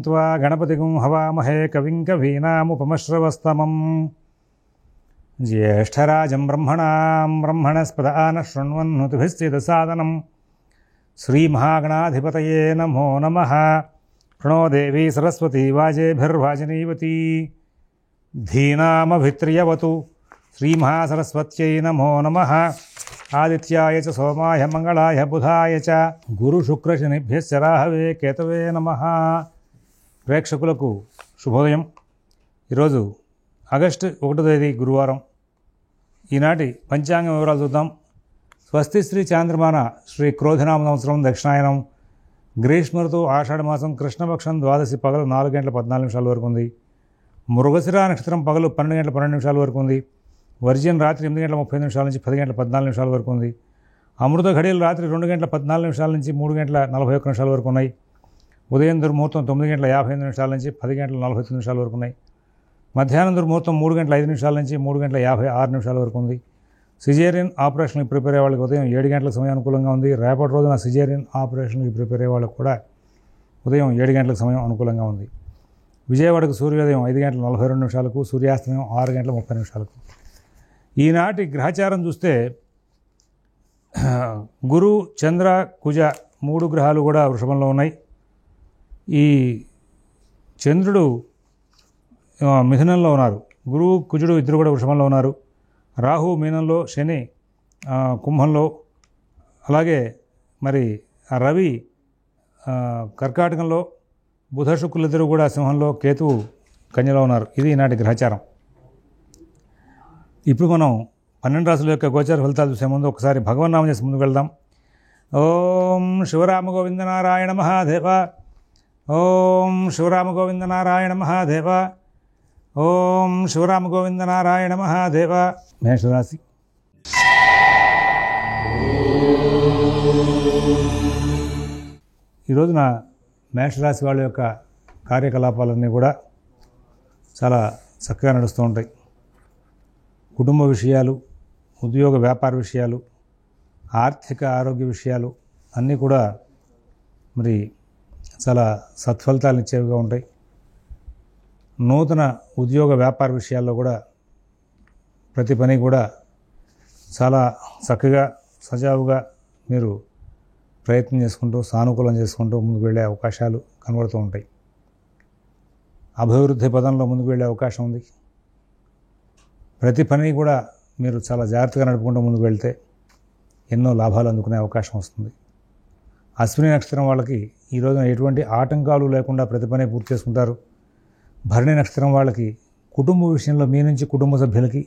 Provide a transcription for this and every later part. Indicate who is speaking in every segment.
Speaker 1: త్వా గణపతిగుం హవామహే కవిం కవీనాముపమశ్రవస్తమం జ్యేష్ఠరాజం బ్రహ్మణస్పద ఆనశృణ్వన్నోతిభిశ్చిదసాదనం శ్రీమహాగణాధిపతయే నమో నమః. ప్రణో దేవీ సరస్వతీ వాజేభిర్వాజినీవతీ ధీనామభిత్రియవతు. శ్రీమహాసరస్వత్యై నమో నమః. ఆదిత్యాయ చ సోమాయ మంగళాయ బుధాయ చ గురుశుక్రశనిభ్యశ్చ రాహవే కేతవే నమః. ప్రేక్షకులకు శుభోదయం. ఈరోజు ఆగస్టు 1వ తేదీ గురువారం. ఈనాటి పంచాంగ వివరాలు చూద్దాం. స్వస్తి శ్రీ చాంద్రమాన శ్రీ క్రోధనామ సంవత్సరం దక్షిణాయనం గ్రీష్మ ఋతువు ఆషాఢమాసం కృష్ణపక్షం ద్వాదశి పగలు 4 గంటల 14 నిమిషాల వరకు ఉంది. మృగశిర నక్షత్రం పగలు 12 గంటల 12 నిమిషాల వరకు ఉంది. వర్జ్యం రాత్రి 8 గంటల 30 నిమిషాల నుంచి 10 గంటల 14 నిమిషాల వరకు ఉంది. అమృత ఘడియలు రాత్రి 2 గంటల 14 నిమిషాల నుంచి 3 గంటల 41 నిమిషాల వరకు ఉన్నాయి. ఉదయం దుర్ముహూర్తం 9 గంటల 58 నిమిషాల నుంచి 10 గంటల 49 నిమిషాల వరకు ఉన్నాయి. మధ్యాహ్నం దుర్ముహూర్తం 3 గంటల 5 నిమిషాల నుంచి 3 గంటల 56 నిమిషాల వరకు ఉంది. సిజేరియన్ ఆపరేషన్కి ప్రిపేర్ అయ్యే వాళ్ళకి ఉదయం 7 గంటల సమయం అనుకూలంగా ఉంది. రేపటి రోజున సిజేరియన్ ఆపరేషన్కి ప్రిపేర్ అయ్యే వాళ్ళకి కూడా ఉదయం 7 గంటల సమయం అనుకూలంగా ఉంది. విజయవాడకు సూర్యోదయం 5 గంటల 42 నిమిషాలకు, సూర్యాస్తమయం 6 గంటల 30 నిమిషాలకు. ఈనాటి గ్రహచారం చూస్తే గురు, చంద్ర, కుజ 3 గ్రహాలు కూడా వృషభంలో ఉన్నాయి. ఈ చంద్రుడు మిథునంలో ఉన్నారు. గురువు, కుజుడు ఇద్దరు కూడా వృషభంలో ఉన్నారు. రాహు మీనంలో, శని కుంభంలో, అలాగే మరి రవి కర్కాటకంలో, బుధ శుక్రులిద్దరూ కూడా సింహంలో, కేతువు కన్యలో ఉన్నారు. ఇది ఈనాటి గ్రహచారం. ఇప్పుడు మనం 12 రాశుల యొక్క గోచార ఫలితాలు చూసే ముందు ఒకసారి భగవన్నామం చేసి ముందుకు వెళ్దాం. ఓం శివరామ గోవింద నారాయణ మహాదేవ. ఓం శివరామ గోవింద నారాయణ మహాదేవ. ఓం శివరామ గోవింద నారాయణ మహాదేవ. మేషరాశి. ఈరోజున మేషరాశి వాళ్ళ యొక్క కార్యకలాపాలన్నీ కూడా చాలా చక్కగా నడుస్తూ ఉంటాయి. కుటుంబ విషయాలు, ఉద్యోగ వ్యాపార విషయాలు, ఆర్థిక ఆరోగ్య విషయాలు అన్నీ కూడా మరి చాలా సత్ఫలితాలను ఇచ్చేవిగా ఉంటాయి. నూతన ఉద్యోగ వ్యాపార విషయాల్లో కూడా ప్రతి పని కూడా చాలా చక్కగా సజావుగా మీరు ప్రయత్నం చేసుకుంటూ సానుకూలం చేసుకుంటూ ముందుకు వెళ్ళే అవకాశాలు కనబడుతూ ఉంటాయి. అభివృద్ధి పదంలో ముందుకు వెళ్ళే అవకాశం ఉంది. ప్రతి పని కూడా మీరు చాలా జాగ్రత్తగా నడుపుకుంటూ ముందుకు వెళ్తే ఎన్నో లాభాలు అందుకునే అవకాశం వస్తుంది. అశ్విని నక్షత్రం వాళ్ళకి ఈ రోజున ఎటువంటి ఆటంకాలు లేకుండా ప్రతి పని పూర్తి చేసుకుంటారు. భరణి నక్షత్రం వాళ్ళకి కుటుంబ విషయంలో మీ నుంచి కుటుంబ సభ్యులకి,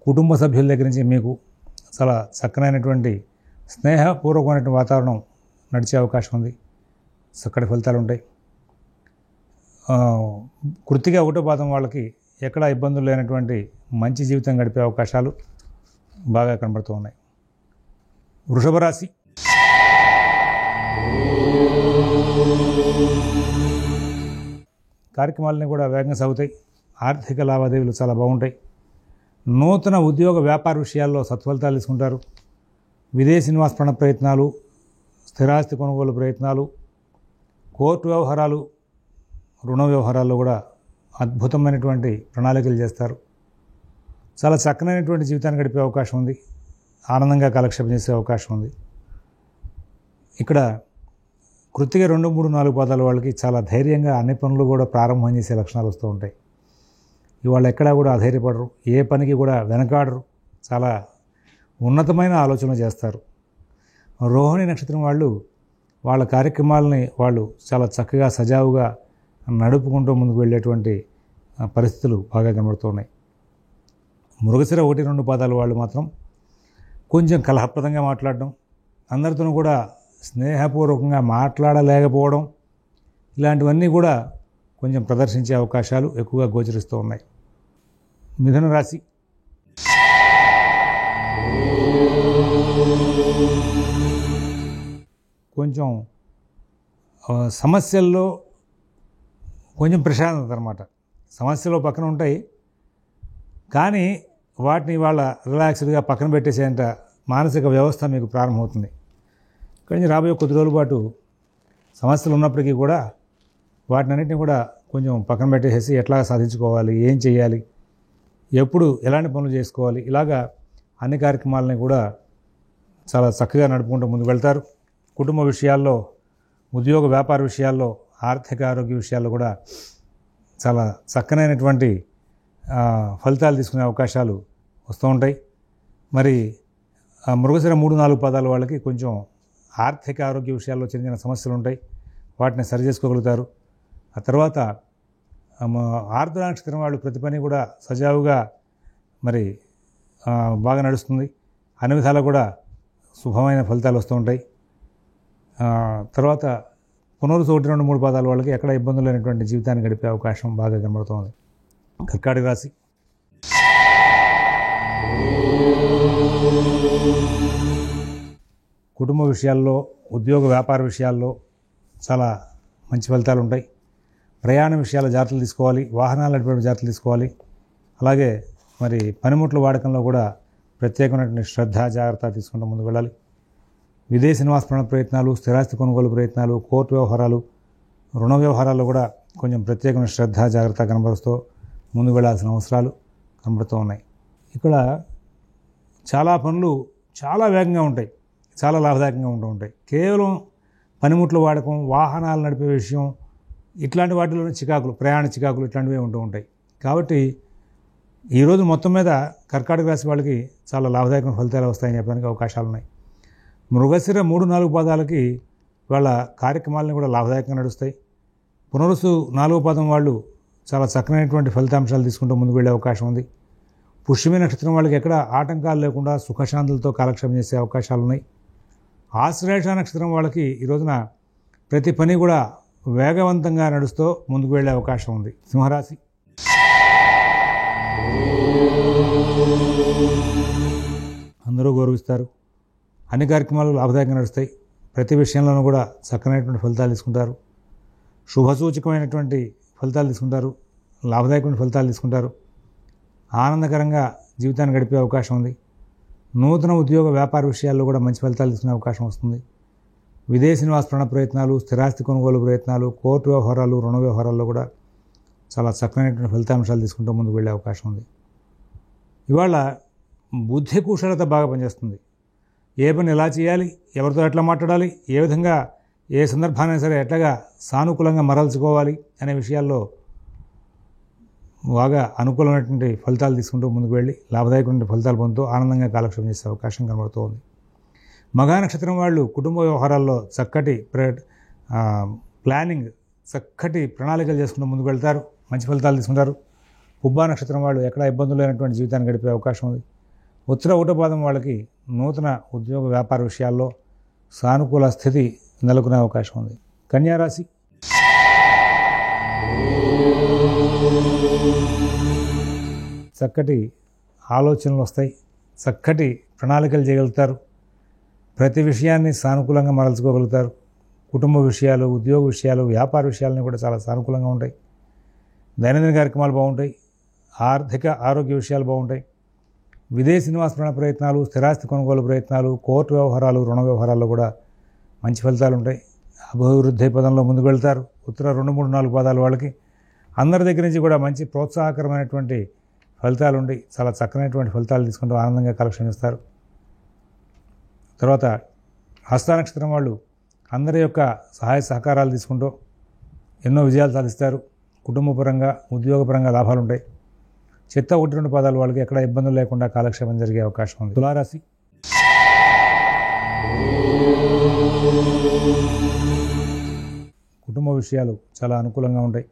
Speaker 1: కుటుంబ సభ్యుల దగ్గర నుంచి మీకు చాలా చక్కనైనటువంటి స్నేహపూర్వకమైనటువంటి వాతావరణం నడిచే అవకాశం ఉంది. చక్కటి ఫలితాలు ఉంటాయి. కృత్తిక 1వ పాదం వాళ్ళకి ఎక్కడా ఇబ్బందులు లేనటువంటి మంచి జీవితం గడిపే అవకాశాలు బాగా కనబడుతూ ఉన్నాయి. వృషభ రాశి. కార్యక్రమాలన్నీ కూడా వేగంగా సాగుతాయి. ఆర్థిక లావాదేవీలు చాలా బాగుంటాయి. నూతన ఉద్యోగ వ్యాపార విషయాల్లో సత్ఫలితాలు తీసుకుంటారు. విదేశీ నివాస ప్రయత్నాలు, స్థిరాస్తి కొనుగోలు ప్రయత్నాలు, కోర్టు వ్యవహారాలు, రుణ వ్యవహారాల్లో కూడా అద్భుతమైనటువంటి ప్రణాళికలు చేస్తారు. చాలా చక్కనైనటువంటి జీవితాన్ని గడిపే అవకాశం ఉంది. ఆనందంగా కాలక్షేపం చేసే అవకాశం ఉంది. ఇక్కడ కృత్తిక 2, 3, 4 పాదాల వాళ్ళకి చాలా ధైర్యంగా అన్ని పనులు కూడా ప్రారంభం చేసే లక్షణాలు వస్తూ ఉంటాయి. ఇవాళ ఎక్కడా కూడా అధైర్యపడరు, ఏ పనికి కూడా వెనకాడరు, చాలా ఉన్నతమైన ఆలోచనలు చేస్తారు. రోహిణి నక్షత్రం వాళ్ళు వాళ్ళ కార్యక్రమాలని వాళ్ళు చాలా చక్కగా సజావుగా నడుపుకుంటూ ముందుకు వెళ్ళేటువంటి పరిస్థితులు బాగా కనబడుతున్నాయి. మృగశిర 1, 2 పాదాల వాళ్ళు మాత్రం కొంచెం కలహప్రదంగా మాట్లాడడం, అందరితోనూ కూడా స్నేహపూర్వకంగా మాట్లాడలేకపోవడం, ఇలాంటివన్నీ కూడా కొంచెం ప్రదర్శించే అవకాశాలు ఎక్కువగా గోచరిస్తూ ఉన్నాయి. మిథున రాశి. కొంచెం సమస్యల్లో కొంచెం ప్రశాంతత అన్నమాట. సమస్యలు పక్కన ఉంటాయి, కానీ వాటిని వాళ్ళ రిలాక్స్డ్గా పక్కన పెట్టేసేంత మానసిక వ్యవస్థ మీకు ప్రారంభమవుతుంది. కానీ రాబోయే కొద్ది రోజుల పాటు సమస్యలు ఉన్నప్పటికీ కూడా వాటినన్నింటినీ కూడా కొంచెం పక్కన పెట్టేసి ఎట్లా సాధించుకోవాలి, ఏం చేయాలి, ఎప్పుడు ఎలాంటి పనులు చేసుకోవాలి, ఇలాగా అన్ని కార్యక్రమాలని కూడా చాలా చక్కగా నడుపుకుంటూ ముందుకు వెళ్తారు. కుటుంబ విషయాల్లో, ఉద్యోగ వ్యాపార విషయాల్లో, ఆర్థిక ఆరోగ్య విషయాల్లో కూడా చాలా చక్కనైనటువంటి ఫలితాలు తీసుకునే అవకాశాలు వస్తూ ఉంటాయి. మరి మృగశిర 3-4 పాదాల వాళ్ళకి కొంచెం ఆర్థిక ఆరోగ్య విషయాల్లో చిన్న చిన్న సమస్యలు ఉంటాయి, వాటిని సరి చేసుకోగలుగుతారు. ఆ తర్వాత ఆర్ద్ర నక్షత్రం వాళ్ళు ప్రతి పని కూడా సజావుగా మరి బాగా నడుస్తుంది. అన్ని విధాలు కూడా శుభమైన ఫలితాలు వస్తూ ఉంటాయి. తర్వాత పునరుసు 1-2-3 పాదాల వాళ్ళకి ఎక్కడ ఇబ్బందులు లేనటువంటి జీవితాన్ని గడిపే అవకాశం బాగా కనబడుతుంది. కర్కాటక రాశి. కుటుంబ విషయాల్లో, ఉద్యోగ వ్యాపార విషయాల్లో చాలా మంచి ఫలితాలు ఉంటాయి. ప్రయాణ విషయాల జాగ్రత్తలు తీసుకోవాలి, వాహనాలు నడిపే జాగ్రత్తలు తీసుకోవాలి. అలాగే మరి పనిముట్ల వాడకంలో కూడా ప్రత్యేకమైనటువంటి శ్రద్ధ, జాగ్రత్త తీసుకుంటూ ముందుకు వెళ్ళాలి. విదేశీ నివాస ప్రయత్నాలు, స్థిరాస్తి కొనుగోలు ప్రయత్నాలు, కోర్టు వ్యవహారాలు, రుణ వ్యవహారాల్లో కూడా కొంచెం ప్రత్యేకమైన శ్రద్ధ, జాగ్రత్త కనబరుస్తూ ముందుకు వెళ్ళాల్సిన అవసరాలు కనబడుతూ ఉన్నాయి. ఇక్కడ చాలా పనులు చాలా వేగంగా ఉంటాయి, చాలా లాభదాయకంగా ఉంటూ ఉంటాయి. కేవలం పనిముట్ల వాడకం, వాహనాలు నడిపే విషయం, ఇట్లాంటి వాటిలోనే చికాకులు, ప్రయాణ చికాకులు ఇట్లాంటివి ఉంటూ ఉంటాయి. కాబట్టి ఈరోజు మొత్తం మీద కర్కాటక రాశి వాళ్ళకి చాలా లాభదాయకమైన ఫలితాలు వస్తాయని చెప్పడానికి అవకాశాలు ఉన్నాయి. మృగశిర 3-4 పాదాలకి వాళ్ళ కార్యక్రమాలను కూడా లాభదాయకంగా నడుస్తాయి. పునరుసు 4వ పాదం వాళ్ళు చాలా చక్కనైనటువంటి ఫలితాంశాలు తీసుకుంటూ ముందుకు వెళ్ళే అవకాశం ఉంది. పుష్యమి నక్షత్రం వాళ్ళకి ఎక్కడ ఆటంకాలు లేకుండా సుఖశాంతులతో కాలక్షేపం చేసే అవకాశాలు ఉన్నాయి. ఆశ్లేష నక్షత్రం వాళ్ళకి ఈ రోజున ప్రతి పని కూడా వేగవంతంగా నడుస్తూ ముందుకు వెళ్ళే అవకాశం ఉంది. సింహరాశి. అందరూ గౌరవిస్తారు, అన్ని కార్యక్రమాలు లాభదాయకంగా నడుస్తాయి. ప్రతి విషయంలోనూ కూడా చక్కనైనటువంటి ఫలితాలు తీసుకుంటారు, శుభసూచకమైనటువంటి ఫలితాలు తీసుకుంటారు, లాభదాయకమైన ఫలితాలు తీసుకుంటారు. ఆనందకరంగా జీవితాన్ని గడిపే అవకాశం ఉంది. నూతన ఉద్యోగ వ్యాపార విషయాల్లో కూడా మంచి ఫలితాలు తీసుకునే అవకాశం వస్తుంది. విదేశీ నివాస ప్రయత్నాలు, స్థిరాస్తి కొనుగోలు ప్రయత్నాలు, కోర్టు వ్యవహారాలు, రుణ వ్యవహారాల్లో కూడా చాలా చక్కనైనటువంటి ఫలితాంశాలు తీసుకుంటూ ముందుకు వెళ్ళే అవకాశం ఉంది. ఇవాళ బుద్ధి కుశలత బాగా పనిచేస్తుంది. ఏ పని ఎలా చేయాలి, ఎవరితో ఎట్లా మాట్లాడాలి, ఏ విధంగా ఏ సందర్భాన్ని సరే ఎట్లాగా సానుకూలంగా మరల్చుకోవాలి అనే విషయాల్లో బాగా అనుకూలమైనటువంటి ఫలితాలు తీసుకుంటూ ముందుకు వెళ్ళి లాభదాయకమైన ఫలితాలు పొందుతూ ఆనందంగా కాలక్షేపం చేసే అవకాశం కనబడుతోంది. మఘా నక్షత్రం వాళ్ళు కుటుంబ వ్యవహారాల్లో చక్కటి ప్లానింగ్, చక్కటి ప్రణాళికలు చేసుకుంటూ ముందుకు వెళ్తారు, మంచి ఫలితాలు తీసుకుంటారు. పుబ్బా నక్షత్రం వాళ్ళు ఎక్కడ ఇబ్బందులు లేనటువంటి జీవితాన్ని గడిపే అవకాశం ఉంది. ఉత్తర 1వ పాదం వాళ్ళకి నూతన ఉద్యోగ వ్యాపార విషయాల్లో సానుకూల స్థితి నెలకొనే అవకాశం ఉంది. కన్యారాశి. చక్కటి ఆలోచనలు వస్తాయి, చక్కటి ప్రణాళికలు చేయగలుగుతారు, ప్రతి విషయాన్ని సానుకూలంగా మరల్చుకోగలుగుతారు. కుటుంబ విషయాలు, ఉద్యోగ విషయాలు, వ్యాపార విషయాలని కూడా చాలా సానుకూలంగా ఉంటాయి. దైనందిన కార్యక్రమాలు బాగుంటాయి, ఆర్థిక ఆరోగ్య విషయాలు బాగుంటాయి. విదేశీ నివాస ప్రయత్నాలు, స్థిరాస్తి కొనుగోలు ప్రయత్నాలు, కోర్టు వ్యవహారాలు, రుణ వ్యవహారాల్లో కూడా మంచి ఫలితాలు ఉంటాయి. అభివృద్ధి పదంలో ముందుకు వెళ్తారు. ఉత్తర 2-3-4 పాదాల వాళ్ళకి అందరి దగ్గర నుంచి కూడా మంచి ప్రోత్సాహకరమైనటువంటి ఫలితాలు ఉండి చాలా చక్కనైనటువంటి ఫలితాలు తీసుకుంటూ ఆనందంగా కలెక్షన్ ఇస్తారు. తర్వాత హస్త నక్షత్రం వాళ్ళు అందరి యొక్క సహాయ సహకారాలు తీసుకుంటూ ఎన్నో విజయాలు సాధిస్తారు. కుటుంబపరంగా, ఉద్యోగపరంగా లాభాలు ఉంటాయి. చిత్త 1-2 పాదాల వాళ్ళకి ఎక్కడ ఇబ్బందులు లేకుండా కాలక్షేపం జరిగే అవకాశం ఉంది. తులారాశి. కుటుంబ విషయాలు చాలా అనుకూలంగా ఉంటాయి.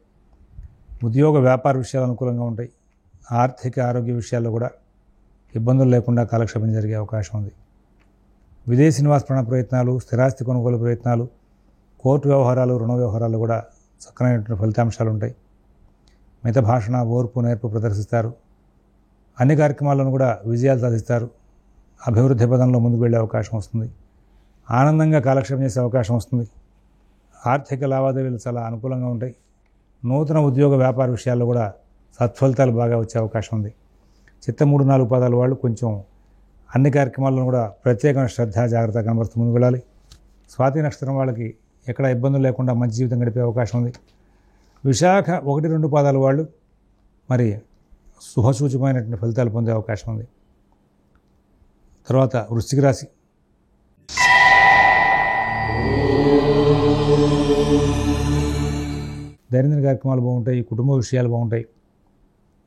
Speaker 1: ఉద్యోగ వ్యాపార విషయాలు అనుకూలంగా ఉంటాయి. ఆర్థిక ఆరోగ్య విషయాల్లో కూడా ఇబ్బందులు లేకుండా కాలక్షేపం జరిగే అవకాశం ఉంది. విదేశీ నివాస ప్రయత్నాలు, స్థిరాస్తి కొనుగోలు ప్రయత్నాలు, కోర్టు వ్యవహారాలు, రుణ వ్యవహారాలు కూడా చక్కనైనటువంటి ఫలితాంశాలు ఉంటాయి. మిత భాషణ, ఓర్పు, నేర్పు ప్రదర్శిస్తారు. అన్ని కార్యక్రమాలను కూడా విజయాలు సాధిస్తారు. అభివృద్ధి పదంలో ముందుకు వెళ్ళే అవకాశం వస్తుంది. ఆనందంగా కాలక్షేపం చేసే అవకాశం వస్తుంది. ఆర్థిక లావాదేవీలు చాలా అనుకూలంగా ఉంటాయి. నూతన ఉద్యోగ వ్యాపార విషయాల్లో కూడా సత్ఫలితాలు బాగా వచ్చే అవకాశం ఉంది. చిత్త 3-4 పాదాల వాళ్ళు కొంచెం అన్ని కార్యక్రమాలను కూడా ప్రత్యేకమైన శ్రద్ధ, జాగ్రత్త కనబరుస్తూ ముందుకు వెళ్ళాలి. స్వాతి నక్షత్రం వాళ్ళకి ఎక్కడ ఇబ్బందులు లేకుండా మంచి జీవితం గడిపే అవకాశం ఉంది. విశాఖ 1-2 పాదాల వాళ్ళు మరి శుభసూచకమైనటువంటి ఫలితాలు పొందే అవకాశం ఉంది. తర్వాత వృశ్చిక రాశి. దైనందిన కార్యక్రమాలు బాగుంటాయి, కుటుంబ విషయాలు బాగుంటాయి,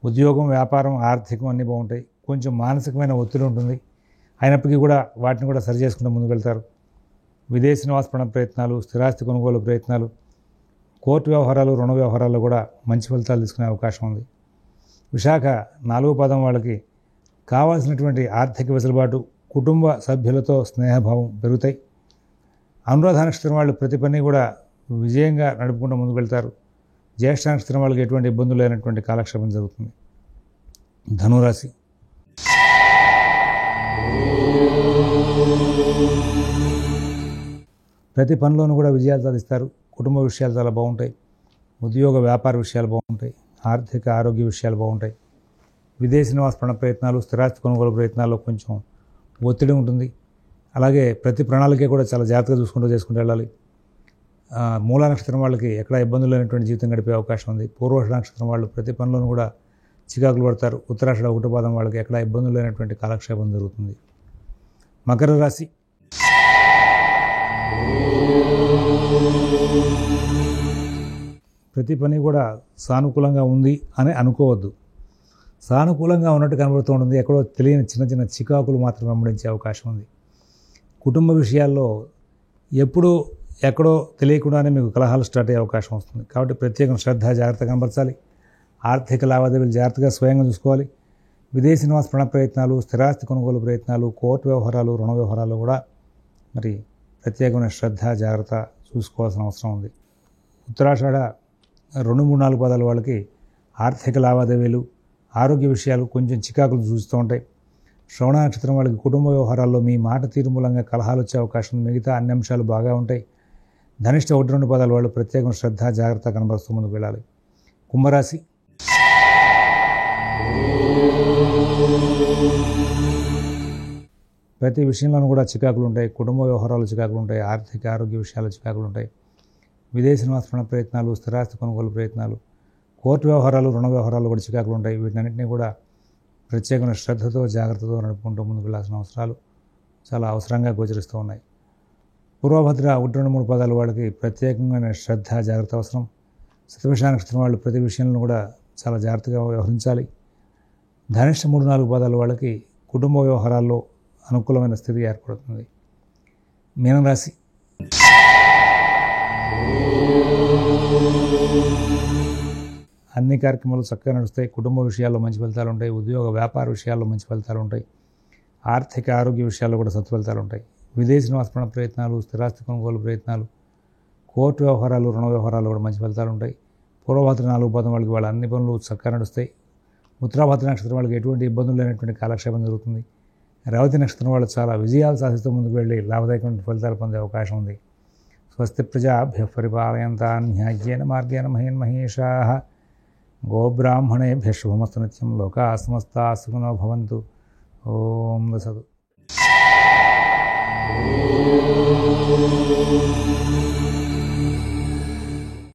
Speaker 1: ఉద్యోగం, వ్యాపారం, ఆర్థికం అన్నీ బాగుంటాయి. కొంచెం మానసికమైన ఒత్తిడి ఉంటుంది, అయినప్పటికీ కూడా వాటిని కూడా సరి చేసుకుంటూ ముందుకు వెళ్తారు. విదేశీ నివాస ప్రయత్నాలు, స్థిరాస్తి కొనుగోలు ప్రయత్నాలు, కోర్టు వ్యవహారాలు, రుణ వ్యవహారాల్లో కూడా మంచి ఫలితాలు తీసుకునే అవకాశం ఉంది. విశాఖ 4వ పాదం వాళ్ళకి కావాల్సినటువంటి ఆర్థిక వెసులుబాటు, కుటుంబ సభ్యులతో స్నేహభావం పెరుగుతాయి. అనురాధ నక్షత్రం వాళ్ళు ప్రతి పని కూడా విజయంగా నడుపుకుంటూ ముందుకు వెళ్తారు. జ్యేష్ఠ నక్షత్రం వాళ్ళకి ఎటువంటి ఇబ్బందులు లేనటువంటి కాలక్షేపం జరుగుతుంది. ధనురాశి. ప్రతి పనిలోనూ కూడా విజయాలు సాధిస్తారు. కుటుంబ విషయాలు చాలా బాగుంటాయి. ఉద్యోగ వ్యాపార విషయాలు బాగుంటాయి. ఆర్థిక ఆరోగ్య విషయాలు బాగుంటాయి. విదేశీ నివాస ప్రయత్నాలు, స్థిరాస్తి కొనుగోలు ప్రయత్నాల్లో కొంచెం ఒత్తిడి ఉంటుంది. అలాగే ప్రతి ప్రణాళిక కూడా చాలా జాగ్రత్తగా చేసుకుంటూ వెళ్ళాలి. మూలా నక్షత్రం వాళ్ళకి ఎక్కడ ఇబ్బందులు లేనటువంటి జీవితం గడిపే అవకాశం ఉంది. పూర్వాషాఢ నక్షత్రం వాళ్ళు ప్రతి పనిలోనూ కూడా చికాకులు పడతారు. ఉత్తరాషాఢ 1వ పాదం వాళ్ళకి ఎక్కడ ఇబ్బందులు లేనటువంటి కాలక్షేపం జరుగుతుంది. మకర రాశి. ప్రతి పని కూడా సానుకూలంగా ఉంది అని అనుకోవద్దు. సానుకూలంగా ఉన్నట్టు కనబడుతూ ఉంటుంది, ఎక్కడో తెలియని చిన్న చిన్న చికాకులు మాత్రం వెంబడించే అవకాశం ఉంది. కుటుంబ విషయాల్లో ఎక్కడో తెలియకుండానే మీకు కలహాలు స్టార్ట్ అయ్యే అవకాశం వస్తుంది. కాబట్టి ప్రత్యేక శ్రద్ధ, జాగ్రత్త కనబరచాలి. ఆర్థిక లావాదేవీలు జాగ్రత్తగా స్వయంగా చూసుకోవాలి. విదేశీ నివాస ప్రయత్నాలు, స్థిరాస్తి కొనుగోలు ప్రయత్నాలు, కోర్టు వ్యవహారాలు, రుణ వ్యవహారాలు కూడా మరి ప్రత్యేకమైన శ్రద్ధ, జాగ్రత్త చూసుకోవాల్సిన అవసరం ఉంది. ఉత్తరాషాఢ 2, 3, 4 పాదాల వాళ్ళకి ఆర్థిక లావాదేవీలు, ఆరోగ్య విషయాలు కొంచెం చికాకులు చూస్తూ ఉంటాయి. శ్రవణ నక్షత్రం వాళ్ళకి కుటుంబ వ్యవహారాల్లో మీ మాట తీరు మూలంగా కలహాలు వచ్చే అవకాశం ఉంది. మిగతా అన్ని అంశాలు బాగా ఉంటాయి. ధనిష్ట 1, 2 పాదాల వాళ్ళు ప్రత్యేకమైన శ్రద్ధ, జాగ్రత్త కనబరుస్తూ ముందుకు వెళ్ళాలి. కుంభరాశి. ప్రతి విషయంలోనూ కూడా చికాకులు ఉంటాయి. కుటుంబ వ్యవహారాలు చికాకులు ఉంటాయి. ఆర్థిక ఆరోగ్య విషయాలు చికాకులు ఉంటాయి. విదేశీ నివాస ప్రయత్నాలు, స్థిరాస్తి కొనుగోలు ప్రయత్నాలు, కోర్టు వ్యవహారాలు, రుణ వ్యవహారాలు కూడా చికాకులు ఉంటాయి. వీటన్నింటినీ కూడా ప్రత్యేకమైన శ్రద్ధతో, జాగ్రత్తతో నడుపుకుంటూ ముందుకు వెళ్ళాల్సిన అవసరాలు చాలా అవసరంగా గోచరిస్తూ ఉన్నాయి. పూర్వభద్ర 1, 2, 3 పాదాల వాళ్ళకి ప్రత్యేకమైన శ్రద్ధ, జాగ్రత్త అవసరం. శతభిష నక్షత్రం వాళ్ళు ప్రతి విషయంలో కూడా చాలా జాగ్రత్తగా వ్యవహరించాలి. ధనిష్ట 3, 4 పాదాల వాళ్ళకి కుటుంబ వ్యవహారాల్లో అనుకూలమైన స్థితి ఏర్పడుతుంది. మీనరాశి. అన్ని కార్యక్రమాలు చక్కగా నడుస్తాయి. కుటుంబ విషయాల్లో మంచి ఫలితాలు ఉంటాయి. ఉద్యోగ వ్యాపార విషయాల్లో మంచి ఫలితాలు ఉంటాయి. ఆర్థిక ఆరోగ్య విషయాల్లో కూడా సత్ఫలితాలు ఉంటాయి. విదేశీ నివాస ప్రయత్నాలు, స్థిరాస్తి కొనుగోలు ప్రయత్నాలు, కోర్టు వ్యవహారాలు, రుణ వ్యవహారాలు కూడా మంచి ఫలితాలు ఉంటాయి. పూర్వభద్ర 4 పాదం వాళ్ళకి వాళ్ళ అన్ని పనులు చక్కగా నడుస్తాయి. ఉత్తరాభద్ర నక్షత్రం వాళ్ళకి ఎటువంటి ఇబ్బందులు లేనటువంటి కాలక్షేపం జరుగుతుంది. రేవతి నక్షత్రం వాళ్ళు చాలా విజయాలు సాధిస్తూ ముందుకు వెళ్ళి లాభదాయకమైన ఫలితాలు పొందే అవకాశం ఉంది. స్వస్తి ప్రజాభ్యః పరిపాలయంతాం న్యాయ్యేన మార్గేణ మహీన్మహేషాః గోబ్రాహ్మణేభ్యః శుభమస్తు నిత్యం. లోకాః సమస్తాః సుఖినో భవంతు. ఓం దసతు.